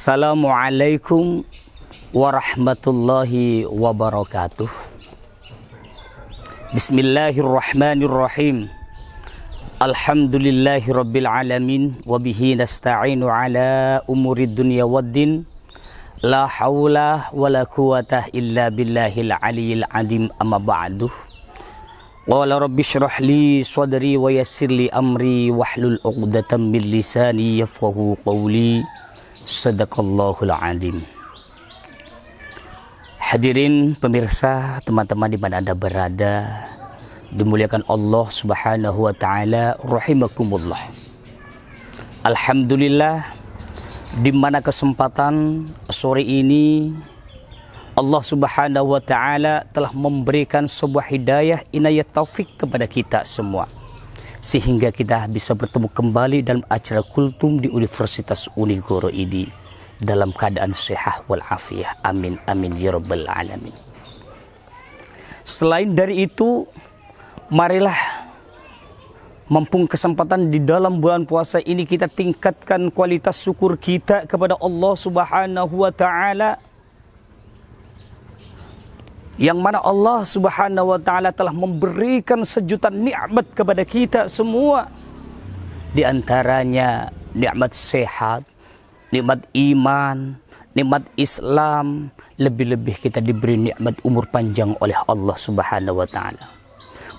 Assalamualaikum warahmatullahi wabarakatuh. Bismillahirrahmanirrahim. Alhamdulillahi rabbil alamin. Wabihi nasta'inu ala umurid dunya waddin. La hawla wa la quwata illa billahil aliyil adim, amma ba'duh. Qala rabbi syrah li sadri wa yassir li amri wahlul 'uqdatam min lisani yafqahu qawli. Sadaqallahul azim. Hadirin pemirsa, teman-teman di mana Anda berada, dimuliakan Allah Subhanahu wa taala, rahimakumullah. Alhamdulillah, di mana kesempatan sore ini Allah Subhanahu wa taala telah memberikan sebuah hidayah, inayah, taufik kepada kita semua, sehingga kita bisa bertemu kembali dalam acara kultum di Universitas Unigoro ini dalam keadaan sehat walafiat. Amin amin ya rabbal alamin. Selain dari itu, marilah mumpung kesempatan di dalam bulan puasa ini kita tingkatkan kualitas syukur kita kepada Allah Subhanahu wa taala, yang mana Allah Subhanahu wa taala telah memberikan sejuta nikmat kepada kita semua. Di antaranya nikmat sehat, nikmat iman, nikmat Islam, lebih-lebih kita diberi nikmat umur panjang oleh Allah Subhanahu wa taala.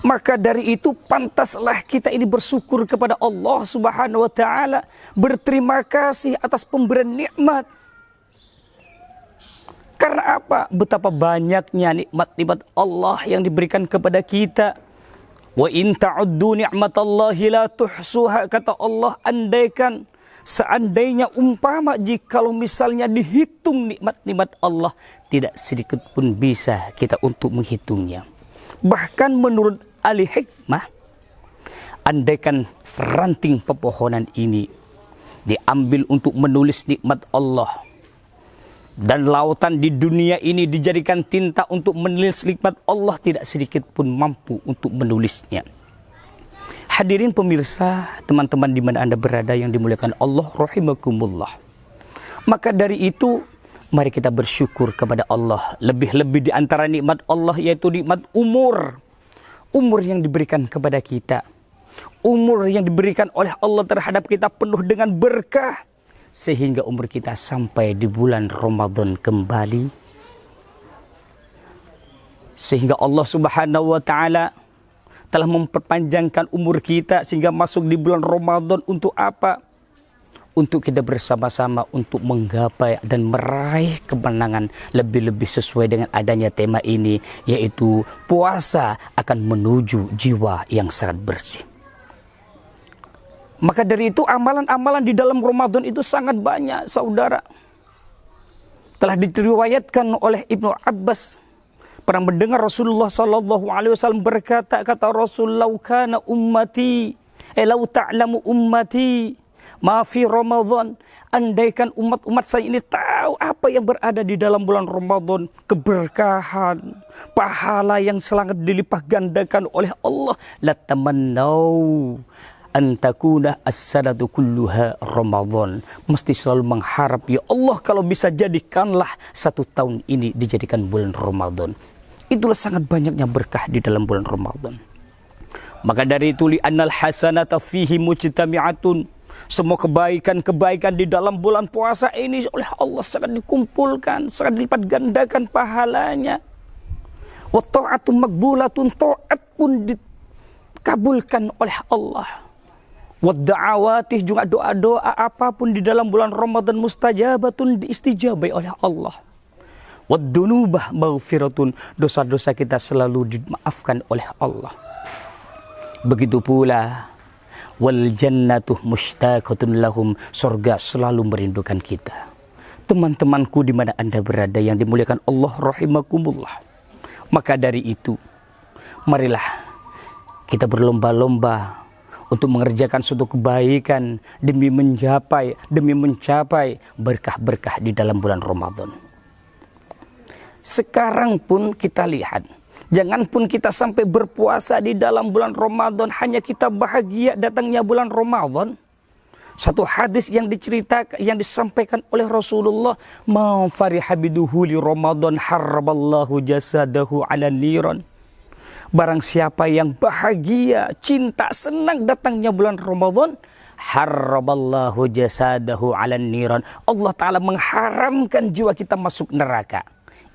Maka dari itu pantaslah kita ini bersyukur kepada Allah Subhanahu wa taala, berterima kasih atas pemberian nikmat. Karena apa? Betapa banyaknya nikmat-nikmat Allah yang diberikan kepada kita. Wa in ta'uddu ni'matallahi la tuhsuha, kata Allah, andaikan, seandainya umpama jikalau misalnya dihitung nikmat-nikmat Allah, tidak sedikit pun bisa kita untuk menghitungnya. Bahkan menurut ahli hikmah, andaikan ranting pepohonan ini diambil untuk menulis nikmat Allah, dan lautan di dunia ini dijadikan tinta untuk menulis nikmat Allah, tidak sedikit pun mampu untuk menulisnya. Hadirin pemirsa, teman-teman di mana Anda berada yang dimuliakan Allah rahimakumullah. Maka dari itu, mari kita bersyukur kepada Allah. Lebih-lebih di antara nikmat Allah yaitu nikmat umur. Umur yang diberikan kepada kita. Umur yang diberikan oleh Allah terhadap kita penuh dengan berkah, sehingga umur kita sampai di bulan Ramadan kembali. Sehingga Allah Subhanahu wa taala telah memperpanjangkan umur kita sehingga masuk di bulan Ramadan untuk apa? Untuk kita bersama-sama untuk menggapai dan meraih kemenangan, lebih-lebih sesuai dengan adanya tema ini, yaitu puasa akan menuju jiwa yang sangat bersih. Maka dari itu amalan-amalan di dalam Ramadan itu sangat banyak, saudara. Telah diriwayatkan oleh Ibnu Abbas, pernah mendengar Rasulullah SAW berkata, kata Rasul, "Lau kana ummati, lau ta'lamu ummati ma fi Ramadan." Andaikan umat-umat saya ini tahu apa yang berada di dalam bulan Ramadan, keberkahan, pahala yang sangat dilipat gandakan oleh Allah, latamannau antakuna as-sanatu kulluha Ramadan. Mesti selalu mengharap, ya Allah, kalau bisa jadikanlah satu tahun ini dijadikan bulan Ramadan. Itulah sangat banyaknya berkah di dalam bulan Ramadan. Maka dari itu, li annal hasanata fihi mujtami'atun, semua kebaikan-kebaikan di dalam bulan puasa ini oleh Allah sangat dikumpulkan, sangat dilipat gandakan pahalanya. Wa ta'atu maqbulatun, ta'at pun dikabulkan oleh Allah. Wadda'awatih, juga doa-doa apapun di dalam bulan Ramadan mustajabatun, diistijabai oleh Allah. Waddunubah maghfiratun, dosa-dosa kita selalu dimaafkan oleh Allah. Begitu pula wal jannatu mushtaqatun lahum, surga selalu merindukan kita. Teman-temanku di mana Anda berada yang dimuliakan Allah rahimakumullah. Maka dari itu, marilah kita berlomba-lomba untuk mengerjakan suatu kebaikan demi mencapai berkah-berkah di dalam bulan Ramadan. Sekarang pun kita lihat, jangan pun kita sampai berpuasa di dalam bulan Ramadan hanya kita bahagia datangnya bulan Ramadan, Satu hadis yang diceritakan, yang disampaikan oleh Rasulullah, "Ma fariha biduhuli Ramadan harraballahu jasadahu 'ala niran." Barang siapa yang bahagia, cinta, senang datangnya bulan Ramadan, harraballahu jasadahu 'ala niran. Allah Ta'ala mengharamkan jiwa kita masuk neraka.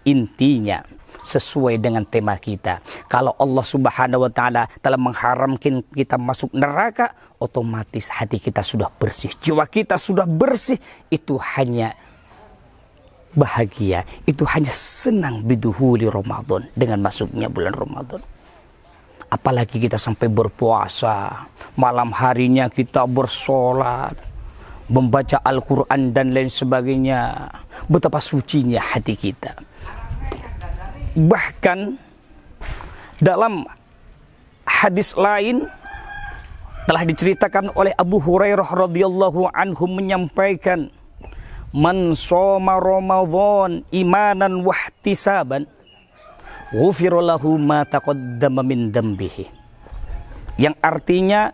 Intinya, sesuai dengan tema kita, kalau Allah Subhanahu wa Ta'ala telah mengharamkan kita masuk neraka, otomatis hati kita sudah bersih, jiwa kita sudah bersih. Itu hanya bahagia, itu hanya senang biduhuli Ramadan, dengan masuknya bulan Ramadan. Apalagi kita sampai berpuasa, malam harinya kita bersolat, membaca Al-Quran dan lain sebagainya. Betapa sucinya hati kita. Bahkan dalam hadis lain telah diceritakan oleh Abu Hurairah radhiyallahu anhu menyampaikan, "Man shoma Ramadan imanan wahtisaban, ghufira lahu ma taqaddama min dambihi." Yang artinya,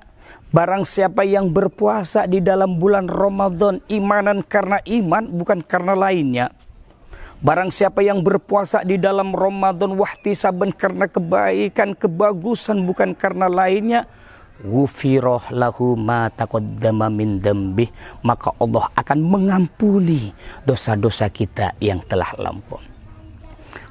barang siapa yang berpuasa di dalam bulan Ramadan imanan karena iman, bukan karena lainnya. Barang siapa yang berpuasa di dalam Ramadan wahtisaban karena kebaikan, kebagusan, bukan karena lainnya, ghufira lahu ma taqaddama min dambih, maka Allah akan mengampuni dosa-dosa kita yang telah lampau.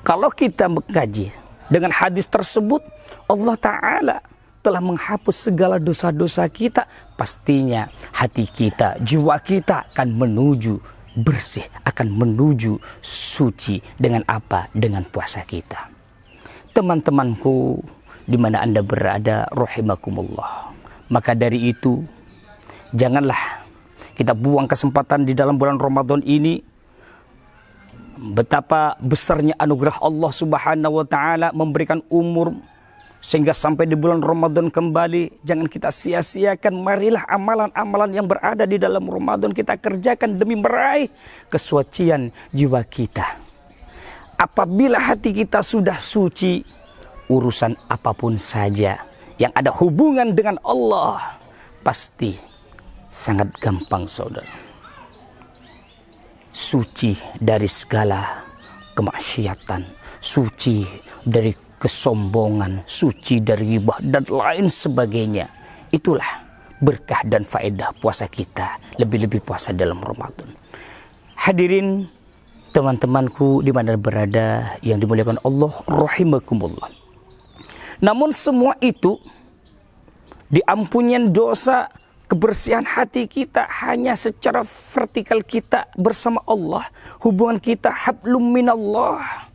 Kalau kita mengkaji dengan hadis tersebut, Allah Ta'ala telah menghapus segala dosa-dosa kita. Pastinya hati kita, jiwa kita akan menuju bersih, akan menuju suci. Dengan apa? Dengan puasa kita. Teman-temanku, di mana Anda berada, rahimakumullah. Maka dari itu, janganlah kita buang kesempatan di dalam bulan Ramadan ini. Betapa besarnya anugerah Allah Subhanahu wa Ta'ala memberikan umur sehingga sampai di bulan Ramadan kembali. Jangan kita sia-siakan. Marilah amalan-amalan yang berada di dalam Ramadan kita kerjakan demi meraih kesucian jiwa kita. Apabila hati kita sudah suci, urusan apapun saja yang ada hubungan dengan Allah pasti sangat gampang, saudara. Suci dari segala kemaksiatan, suci dari kesombongan, suci dari ghibah dan lain sebagainya. Itulah berkah dan faedah puasa kita, lebih-lebih puasa dalam Ramadan. Hadirin teman-temanku di mana berada yang dimuliakan Allah rahimakumullah. Namun semua itu, diampunian dosa, kebersihan hati kita hanya secara vertikal kita bersama Allah, hubungan kita hablum minallah.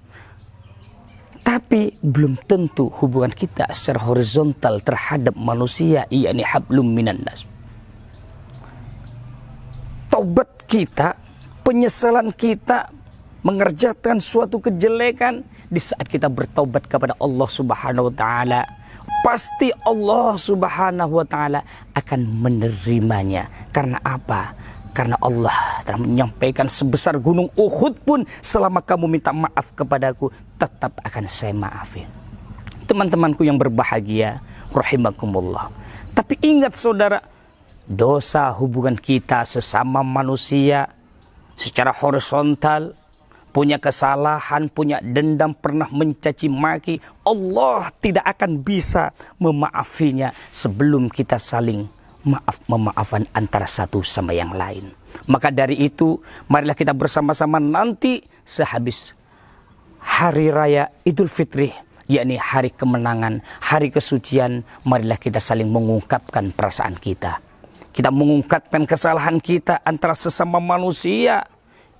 Tapi belum tentu hubungan kita secara horizontal terhadap manusia, yakni hablum minan nas. Taubat kita, penyesalan kita, mengerjakan suatu kejelekan, di saat kita bertaubat kepada Allah Subhanahu wa Ta'ala, pasti Allah Subhanahu wa Ta'ala akan menerimanya. Karena apa? Karena Allah telah menyampaikan, sebesar gunung Uhud pun selama kamu minta maaf kepadaku, tetap akan saya maafin. Teman-temanku yang berbahagia, rahimakumullah. Tapi ingat saudara, dosa hubungan kita sesama manusia secara horizontal, punya kesalahan, punya dendam, pernah mencaci maki, Allah tidak akan bisa memaafinya sebelum kita saling memaafkan antara satu sama yang lain. Maka dari itu, marilah kita bersama-sama nanti sehabis hari raya Idul Fitri, yakni hari kemenangan, hari kesucian, marilah kita saling mengungkapkan perasaan kita. Kita mengungkapkan kesalahan kita antara sesama manusia.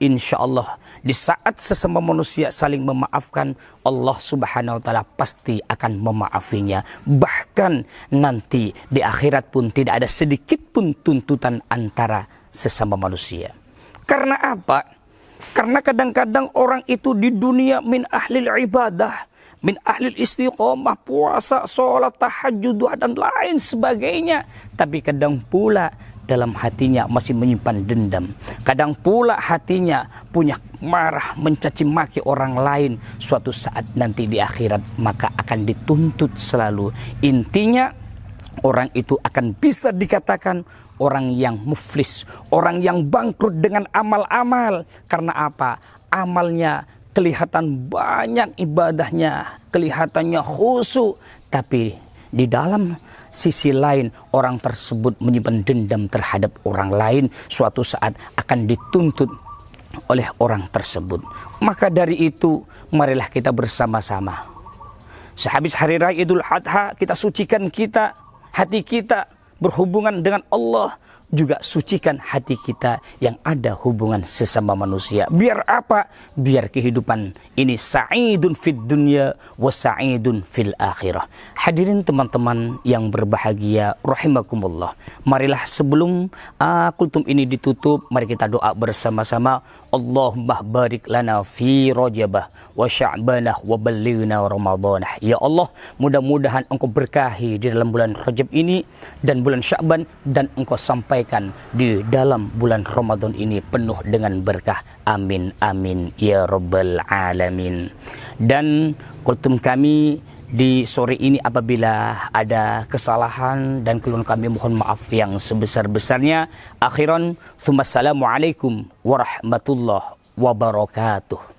Insya Allah, di saat sesama manusia saling memaafkan, Allah Subhanahu wa Ta'ala pasti akan memaafinya. Bahkan nanti di akhirat pun tidak ada sedikit pun tuntutan antara sesama manusia. Karena apa? Karena kadang-kadang orang itu di dunia min ahlil ibadah, min ahlil istiqomah, puasa, sholat, tahajud, dan lain sebagainya. Tapi kadang pula dalam hatinya masih menyimpan dendam. Kadang pula hatinya punya marah, mencaci maki orang lain. Suatu saat nanti di akhirat maka akan dituntut selalu. Intinya orang itu akan bisa dikatakan orang yang muflis, orang yang bangkrut dengan amal-amal. Karena apa? Amalnya kelihatan banyak ibadahnya, kelihatannya khusyuk, tapi di dalam sisi lain orang tersebut menyimpan dendam terhadap orang lain, suatu saat akan dituntut oleh orang tersebut. Maka dari itu, marilah kita bersama-sama sehabis hari raya Idul Adha, kita sucikan hati kita berhubungan dengan Allah, juga sucikan hati kita yang ada hubungan sesama manusia. Biar apa? Biar kehidupan ini sa'idun fid dunya wa sa'idun fil akhirah. Hadirin teman-teman yang berbahagia rahimakumullah, marilah sebelum kultum ini ditutup, mari kita doa bersama-sama. Allahumma barik lana fi Rajabah wa Sya'banah wa ballighna Ramadanah. Ya Allah, mudah-mudahan Engkau berkahi di dalam bulan Rajab ini dan bulan Sya'ban, dan Engkau sampaikan di dalam bulan Ramadan ini penuh dengan berkah. Amin amin ya rabbal alamin. Dan kultum kami di sore ini apabila ada kesalahan dan keluhan kami mohon maaf yang sebesar-besarnya. Akhiran, tsumma assalamualaikum warahmatullahi wabarakatuh.